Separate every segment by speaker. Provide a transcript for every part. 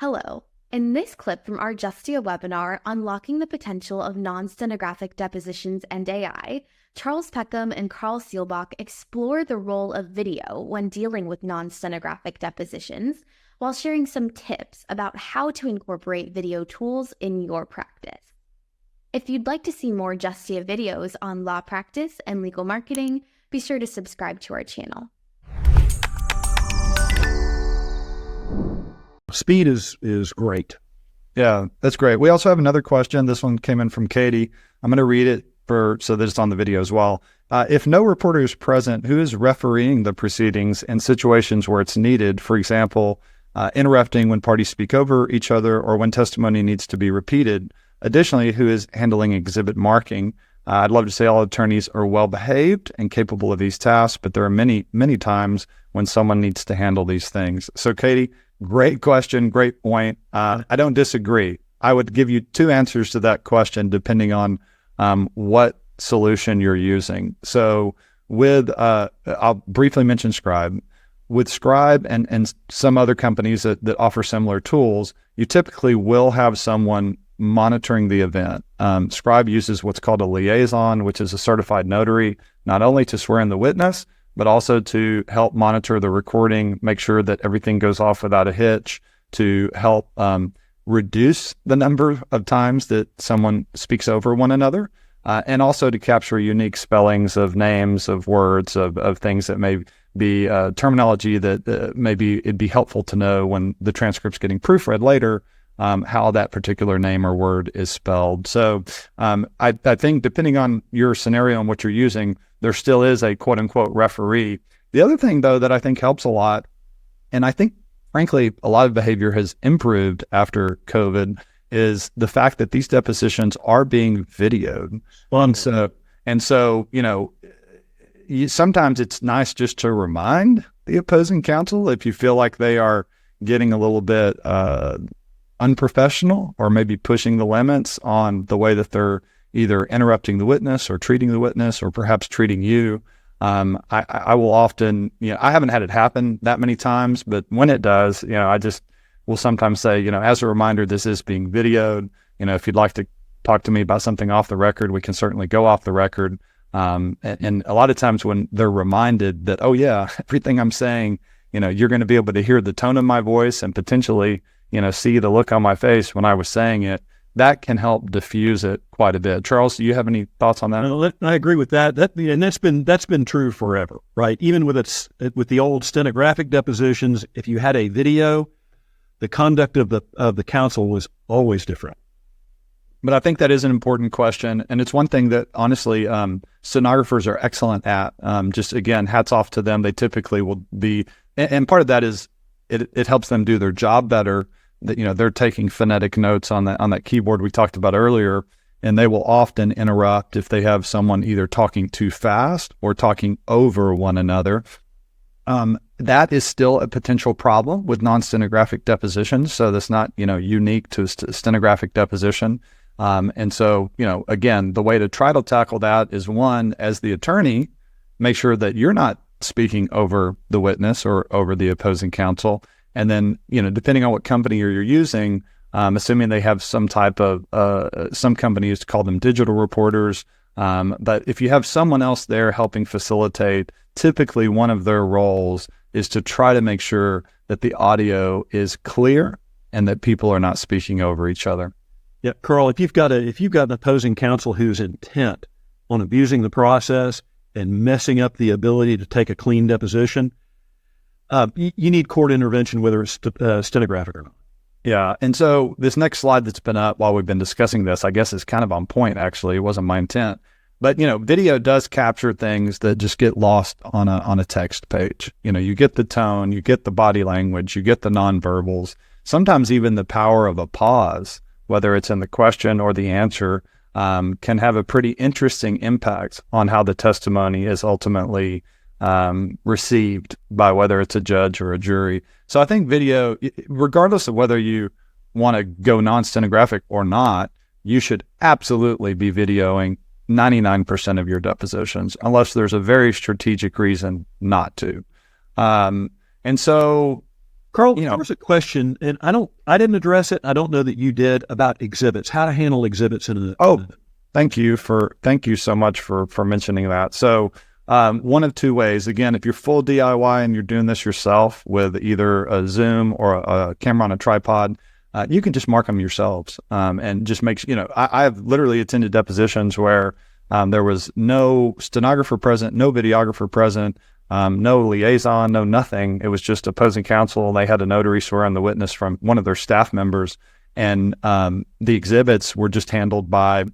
Speaker 1: Hello. In this clip from our Justia webinar, Unlocking the Potential of Non-Stenographic Depositions and AI, Charles Peckham and Carl Seelbach explore the role of video when dealing with non-stenographic depositions, while sharing some tips about how to incorporate video tools in your practice. If you'd like to see more Justia videos on law practice and legal marketing, be sure to subscribe to our channel.
Speaker 2: Speed is great.
Speaker 3: Yeah, that's great. We also have another question. This one came in from Katie. I'm going to read it so that it's on the video as well. If no reporter is present, who is refereeing the proceedings in situations where it's needed? For example, interrupting when parties speak over each other or when testimony needs to be repeated. Additionally, who is handling exhibit marking? I'd love to say all attorneys are well behaved and capable of these tasks, but there are many, many times when someone needs to handle these things. So Katie, great question, great point. I don't disagree. I would give you two answers to that question depending on what solution you're using. So I'll briefly mention Scribe. With Scribe and some other companies that offer similar tools, you typically will have someone monitoring the event. Scribe uses what's called a liaison, which is a certified notary, not only to swear in the witness, but also to help monitor the recording, make sure that everything goes off without a hitch, to help reduce the number of times that someone speaks over one another, and also to capture unique spellings of names, of words, of things that may be terminology that maybe it'd be helpful to know when the transcript's getting proofread later, how that particular name or word is spelled. So I think depending on your scenario and what you're using, there still is a quote unquote referee. The other thing though that I think helps a lot, and I think frankly a lot of behavior has improved after COVID, is the fact that these depositions are being videoed. And so sometimes it's nice just to remind the opposing counsel if you feel like they are getting a little bit unprofessional or maybe pushing the limits on the way that they're either interrupting the witness or treating the witness or perhaps treating you. I will often, I haven't had it happen that many times, but when it does, I just will sometimes say, as a reminder, this is being videoed. If you'd like to talk to me about something off the record, we can certainly go off the record. And a lot of times when they're reminded that, oh yeah, everything I'm saying, you're going to be able to hear the tone of my voice and potentially, see the look on my face when I was saying it, that can help diffuse it quite a bit. Charles, do you have any thoughts on that?
Speaker 2: I agree with that. And that's been true forever, right? Even with the old stenographic depositions, if you had a video, the conduct of the counsel was always different.
Speaker 3: But I think that is an important question, and it's one thing that honestly stenographers are excellent at. Just again, hats off to them. They typically will be, and part of that is it helps them do their job better. That they're taking phonetic notes on that keyboard we talked about earlier, and they will often interrupt if they have someone either talking too fast or talking over one another. That is still a potential problem with non-stenographic depositions. So that's not unique to a stenographic deposition. And so again, the way to try to tackle that is, one, as the attorney, make sure that you're not speaking over the witness or over the opposing counsel. And then, depending on what company you're using, assuming they have some type of, some companies call them digital reporters. But if you have someone else there helping facilitate, typically one of their roles is to try to make sure that the audio is clear and that people are not speaking over each other.
Speaker 2: Yeah, Carl, if you've got an opposing counsel who's intent on abusing the process and messing up the ability to take a clean deposition, you need court intervention, whether it's stenographic or not.
Speaker 3: Yeah. And so this next slide that's been up while we've been discussing this, I guess is kind of on point, actually. It wasn't my intent. But, video does capture things that just get lost on a text page. You get the tone, you get the body language, you get the nonverbals, sometimes even the power of a pause, whether it's in the question or the answer, can have a pretty interesting impact on how the testimony is ultimately received by whether it's a judge or a jury. So I think video, regardless of whether you want to go non-stenographic or not, you should absolutely be videoing 99% of your depositions, unless there's a very strategic reason not to. And so
Speaker 2: Carl, there was a question, and I didn't address it. I don't know that you did, about exhibits, how to handle exhibits in a.
Speaker 3: Thank you so much for mentioning that. So one of two ways. Again, if you're full DIY and you're doing this yourself with either a Zoom or a camera on a tripod, you can just mark them yourselves and just make, I've literally attended depositions where there was no stenographer present, no videographer present, no liaison, no nothing. It was just opposing counsel. They had a notary swear on the witness from one of their staff members. And the exhibits were just handled by,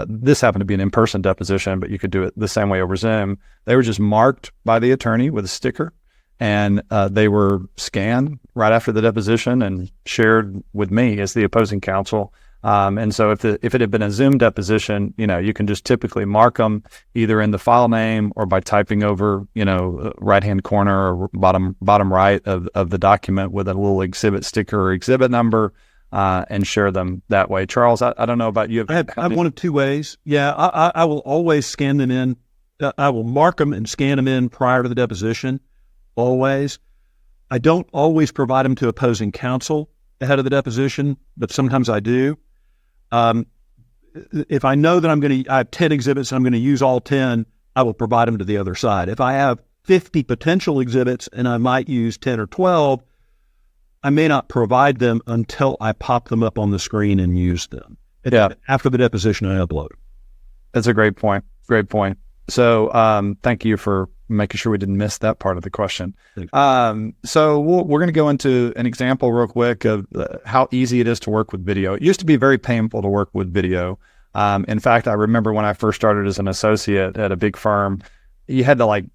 Speaker 3: this happened to be an in-person deposition, but you could do it the same way over Zoom. They were just marked by the attorney with a sticker, and they were scanned right after the deposition and shared with me as the opposing counsel. And so if it had been a Zoom deposition, you can just typically mark them either in the file name or by typing over, right-hand corner or bottom right of the document with a little exhibit sticker or exhibit number, and share them that way. Charles, I don't know about you.
Speaker 2: I have one of two ways. Yeah, I will always scan them in. I will mark them and scan them in prior to the deposition, always. I don't always provide them to opposing counsel ahead of the deposition, but sometimes I do. If I know that I have 10 exhibits and I'm going to use all 10, I will provide them to the other side. If I have 50 potential exhibits and I might use 10 or 12, I may not provide them until I pop them up on the screen and use them. After the deposition, I upload.
Speaker 3: That's a great point. Great point. So thank you for making sure we didn't miss that part of the question. So we're going to go into an example real quick of how easy it is to work with video. It used to be very painful to work with video. In fact, I remember when I first started as an associate at a big firm, you had to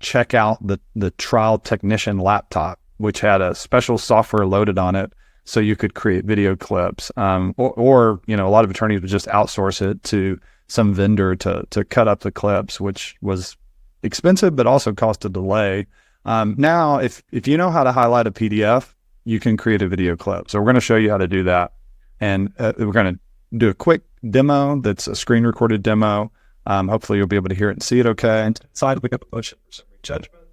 Speaker 3: check out the trial technician laptop, which had a special software loaded on it so you could create video clips. Or a lot of attorneys would just outsource it to some vendor to cut up the clips, which was expensive, but also cost a delay. Now, if you know how to highlight a PDF, you can create a video clip. So we're going to show you how to do that. And we're going to do a quick demo that's a screen recorded demo. Hopefully you'll be able to hear it and see it okay. And side, we have a motion for summary judgment.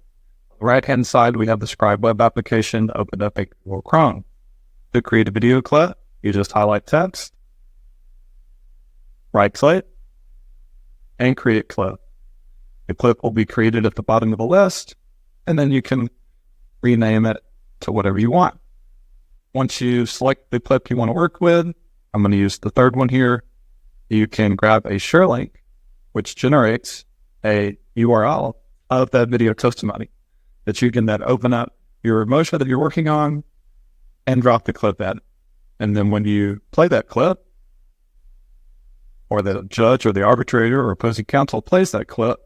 Speaker 3: On the right-hand side, we have the Scribe web application opened up in Google Chrome. To create a video clip, you just highlight text, right-click, and create clip. The clip will be created at the bottom of the list, and then you can rename it to whatever you want. Once you select the clip you want to work with, I'm going to use the third one here. You can grab a share link, which generates a URL of that video testimony that you can then open up your motion that you're working on and drop the clip in. And then when you play that clip, or the judge or the arbitrator or opposing counsel plays that clip,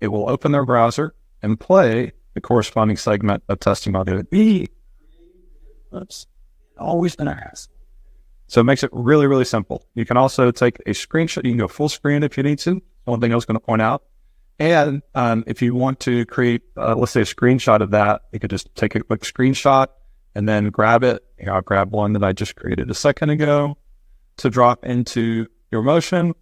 Speaker 3: it will open their browser and play the corresponding segment of testimony. That's always been asked. So it makes it really, really simple. You can also take a screenshot. You can go full screen if you need to. One thing I was going to point out. And if you want to create, let's say, a screenshot of that, you could just take a quick screenshot and then grab it. I'll grab one that I just created a second ago to drop into your motion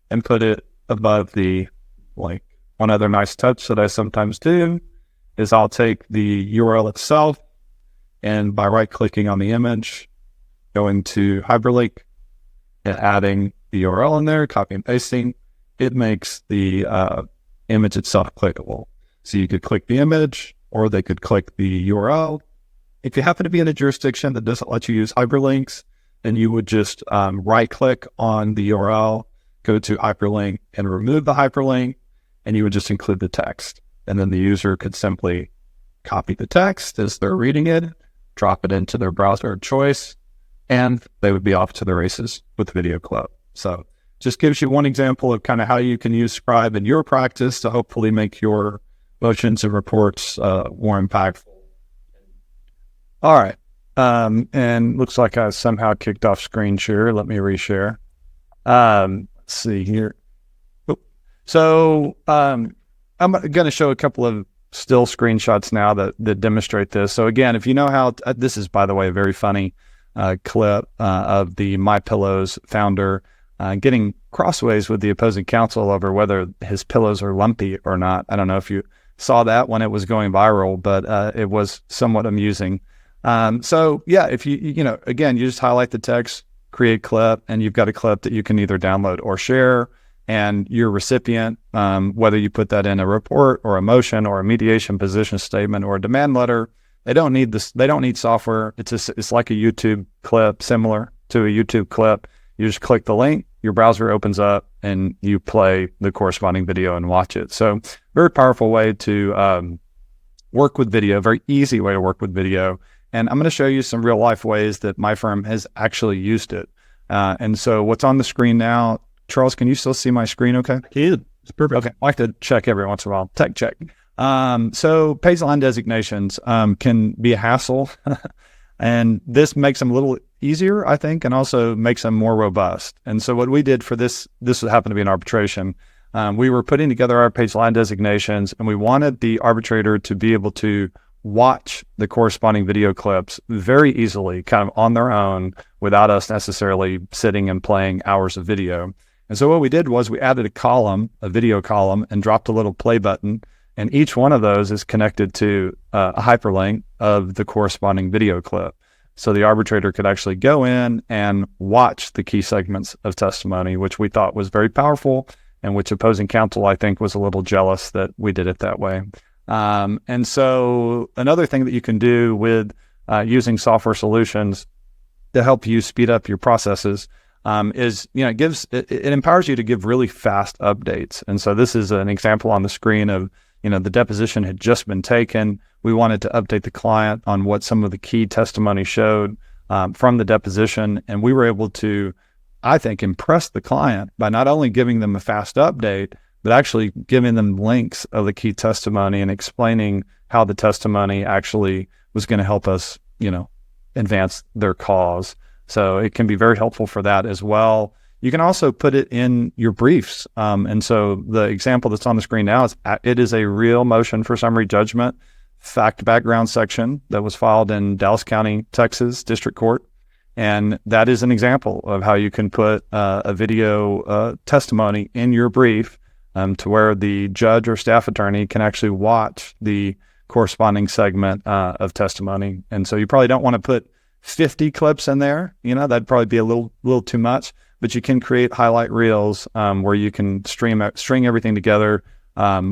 Speaker 3: and put it above the link. One other nice touch that I sometimes do is I'll take the URL itself, and by right-clicking on the image, going to hyperlink and adding the URL in there, copy and pasting, it makes the image itself clickable. So you could click the image, or they could click the URL. If you happen to be in a jurisdiction that doesn't let you use hyperlinks, then you would just right-click on the URL, go to hyperlink, and remove the hyperlink, and you would just include the text. And then the user could simply copy the text as they're reading it, drop it into their browser of choice, and they would be off to the races with Video Club. So just gives you one example of kind of how you can use Scribe in your practice to hopefully make your motions and reports more impactful. All right. And looks like I somehow kicked off screen share. Let me reshare. Let's see here. So I'm going to show a couple of still screenshots now that demonstrate this. So again, if you know how, this is, by the way, a very funny clip of the MyPillows founder getting crossways with the opposing counsel over whether his pillows are lumpy or not. I don't know if you saw that when it was going viral, but it was somewhat amusing. So yeah, if again, you just highlight the text, create clip, and you've got a clip that you can either download or share. And your recipient, whether you put that in a report or a motion or a mediation position statement or a demand letter, they don't need this. They don't need software. It's like a YouTube clip, similar to a YouTube clip. You just click the link, your browser opens up, and you play the corresponding video and watch it. So very powerful way to work with video, very easy way to work with video. And I'm going to show you some real life ways that my firm has actually used it. And so what's on the screen now, Charles, can you still see my screen okay?
Speaker 2: It's perfect.
Speaker 3: Okay, I like to check every once in a while, tech check. So page line designations can be a hassle, and this makes them a little easier, I think, and also makes them more robust. And so what we did for this happened to be an arbitration. We were putting together our page line designations, and we wanted the arbitrator to be able to watch the corresponding video clips very easily, kind of on their own, without us necessarily sitting and playing hours of video. And so what we did was we added a video column, and dropped a little play button. And each one of those is connected to a hyperlink of the corresponding video clip. So the arbitrator could actually go in and watch the key segments of testimony, which we thought was very powerful, and which opposing counsel, I think, was a little jealous that we did it that way. And so another thing that you can do with using software solutions to help you speed up your processes is, it empowers you to give really fast updates. And so this is an example on the screen of, the deposition had just been taken. We wanted to update the client on what some of the key testimony showed from the deposition. And we were able to, I think, impress the client by not only giving them a fast update, but actually giving them links of the key testimony and explaining how the testimony actually was going to help us, advance their cause. So it can be very helpful for that as well. You can also put it in your briefs. And so the example that's on the screen now is a real motion for summary judgment fact background section that was filed in Dallas County, Texas District Court. And that is an example of how you can put a video testimony in your brief to where the judge or staff attorney can actually watch the corresponding segment of testimony. And so you probably don't want to put 50 clips in there. That'd probably be a little too much. But you can create highlight reels where you can string everything together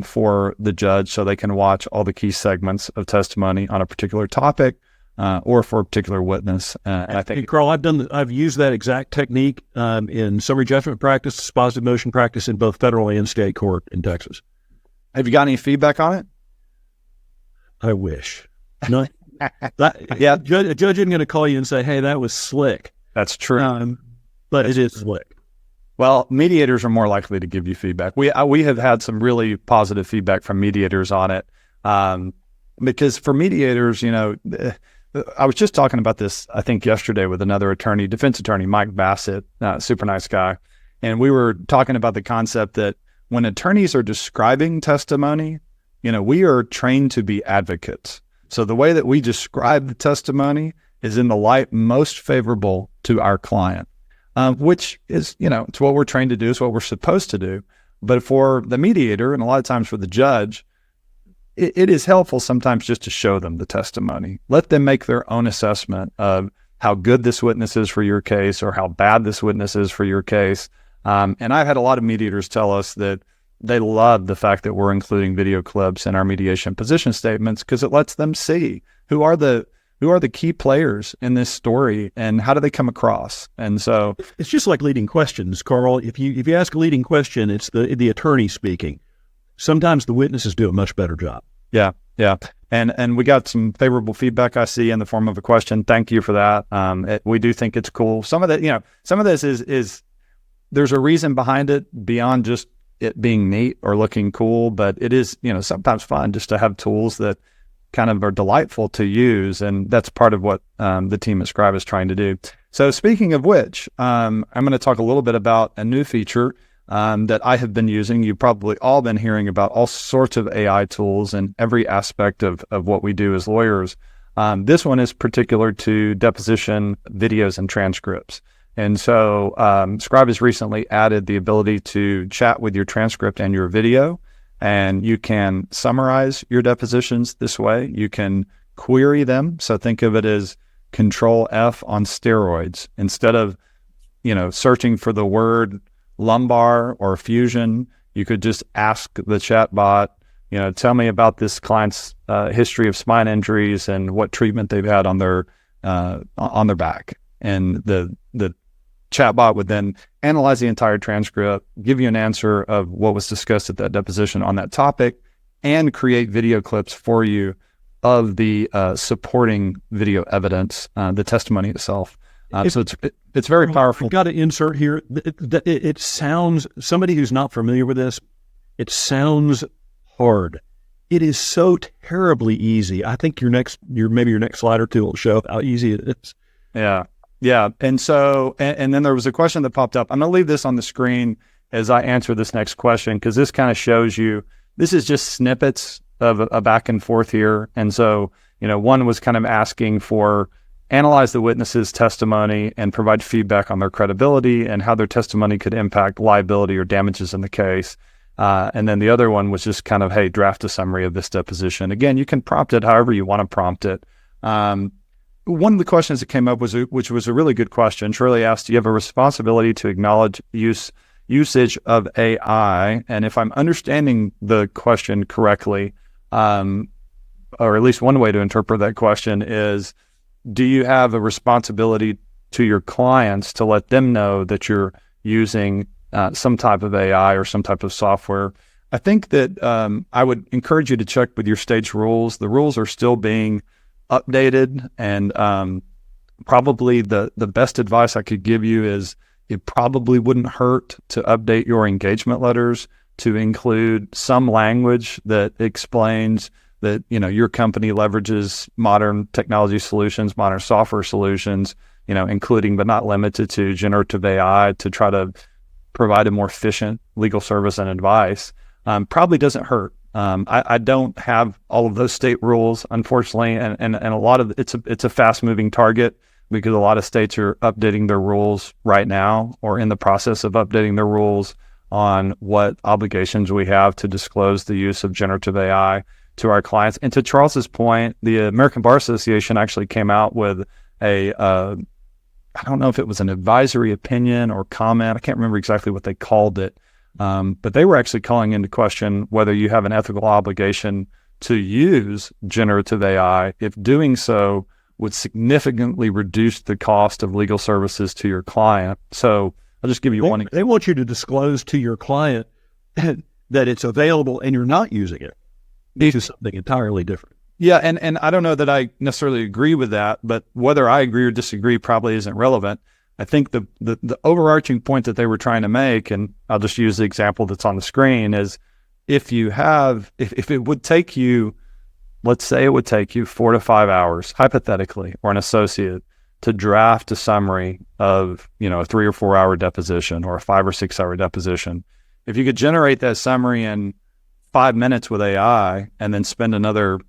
Speaker 3: for the judge, so they can watch all the key segments of testimony on a particular topic or for a particular witness. And I think,
Speaker 2: hey, Carl, I've used that exact technique in summary judgment practice, dispositive motion practice in both federal and state court in Texas.
Speaker 3: Have you got any feedback on it?
Speaker 2: I wish. No, a judge isn't going to call you and say, "Hey, that was slick."
Speaker 3: That's true.
Speaker 2: But it is slick.
Speaker 3: Well, mediators are more likely to give you feedback. We have had some really positive feedback from mediators on it, because for mediators, I was just talking about this, I think, yesterday with another attorney, defense attorney, Mike Bassett, super nice guy. And we were talking about the concept that when attorneys are describing testimony, we are trained to be advocates. So the way that we describe the testimony is in the light most favorable to our client. Which is, it's what we're trained to do, it's what we're supposed to do. But for the mediator, and a lot of times for the judge, it is helpful sometimes just to show them the testimony. Let them make their own assessment of how good this witness is for your case or how bad this witness is for your case. And I've had a lot of mediators tell us that they love the fact that we're including video clips in our mediation position statements, because it lets them see who are the key players in this story and how do they come across. And so
Speaker 2: it's just like leading questions, Carl. If you ask a leading question, it's the attorney speaking. Sometimes the witnesses do a much better job.
Speaker 3: Yeah. And we got some favorable feedback, I see, in the form of a question. Thank you for that. We do think it's cool. Some of this is there's a reason behind it beyond just it being neat or looking cool, but it is, sometimes fun just to have tools that kind of are delightful to use. And that's part of what the team at Scribe is trying to do. So speaking of which, I'm going to talk a little bit about a new feature that I have been using. You've probably all been hearing about all sorts of AI tools in every aspect of what we do as lawyers. This one is particular to deposition videos and transcripts. And so Scribe has recently added the ability to chat with your transcript and your video, and you can summarize your depositions this way. You can query them. So think of it as Control F on steroids. Instead of, searching for the word lumbar or fusion, you could just ask the chatbot, tell me about this client's history of spine injuries and what treatment they've had on their back. And the chatbot would then analyze the entire transcript, give you an answer of what was discussed at that deposition on that topic, and create video clips for you of the supporting video evidence, the testimony itself. So it's very powerful.
Speaker 2: I've got to insert here. It sounds, somebody who's not familiar with this, it sounds hard. It is so terribly easy. I think maybe your next slide or two will show how easy it is.
Speaker 3: Yeah. And so, and then there was a question that popped up. I'm going to leave this on the screen as I answer this next question, because this kind of shows you, this is just snippets of a back and forth here. And so, one was kind of asking for analyze the witness's testimony and provide feedback on their credibility and how their testimony could impact liability or damages in the case. And then the other one was just kind of, hey, draft a summary of this deposition. Again, you can prompt it however you want to prompt it. One of the questions that came up which was a really good question. Shirley asked, do you have a responsibility to acknowledge usage of AI? And if I'm understanding the question correctly, or at least one way to interpret that question is, do you have a responsibility to your clients to let them know that you're using some type of AI or some type of software? I think that I would encourage you to check with your state's rules. The rules are still being updated, and probably the best advice I could give you is it probably wouldn't hurt to update your engagement letters to include some language that explains that your company leverages modern technology solutions, modern software solutions, including but not limited to generative AI to try to provide a more efficient legal service and advice. Probably doesn't hurt. I don't have all of those state rules, unfortunately, and a lot of it's a fast moving target because a lot of states are updating their rules right now or in the process of updating their rules on what obligations we have to disclose the use of generative AI to our clients. And to Charles's point, the American Bar Association actually came out with I don't know if it was an advisory opinion or comment. I can't remember exactly what they called it. But they were actually calling into question whether you have an ethical obligation to use generative AI if doing so would significantly reduce the cost of legal services to your client. So I'll just give you one.
Speaker 2: They want you to disclose to your client that it's available and you're not using it. This is something entirely different.
Speaker 3: Yeah, and I don't know that I necessarily agree with that, but whether I agree or disagree probably isn't relevant. I think the overarching point that they were trying to make, and I'll just use the example that's on the screen, is if it would take you, let's say it would take you 4 to 5 hours, hypothetically, or an associate to draft a summary of, a 3 or 4 hour deposition or a 5 or 6 hour deposition. If you could generate that summary in 5 minutes with AI and then spend another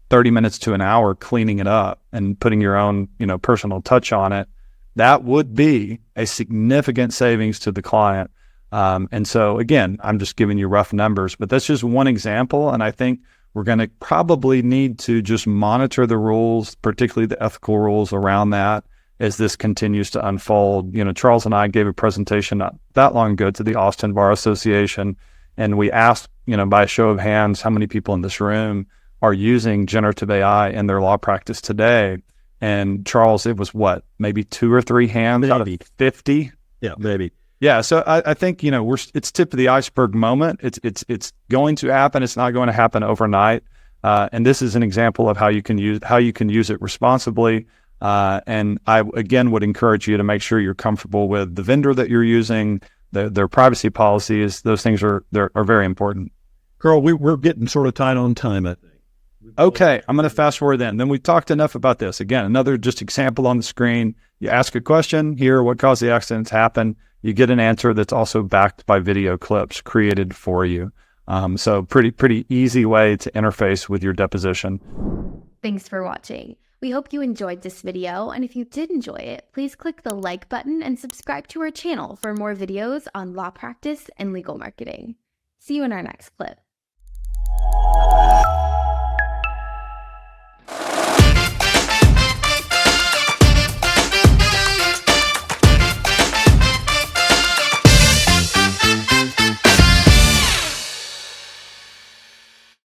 Speaker 3: 30 minutes to an hour cleaning it up and putting your own, personal touch on it, that would be a significant savings to the client. And so again, I'm just giving you rough numbers, but that's just one example. And I think we're going to probably need to just monitor the rules, particularly the ethical rules around that, as this continues to unfold. Charles and I gave a presentation not that long ago to the Austin Bar Association, and we asked, by a show of hands, how many people in this room are using generative AI in their law practice today. And Charles, it was what, maybe 2 or 3 hands out of 50?
Speaker 2: Yeah, maybe.
Speaker 3: Yeah. So I think, it's tip of the iceberg moment. It's going to happen. It's not going to happen overnight. And this is an example of how you can use it responsibly. And I, again, would encourage you to make sure you're comfortable with the vendor that you're using, their privacy policies. Those things are very important.
Speaker 2: Carl, we're getting sort of tight on time, I think.
Speaker 3: Okay, I'm going to fast forward then. Then we've talked enough about this. Again, another just example on the screen. You ask a question here, what caused the accident to happen? You get an answer that's also backed by video clips created for you. So pretty easy way to interface with your deposition.
Speaker 1: Thanks for watching. We hope you enjoyed this video, and if you did enjoy it, please click the like button and subscribe to our channel for more videos on law practice and legal marketing. See you in our next clip.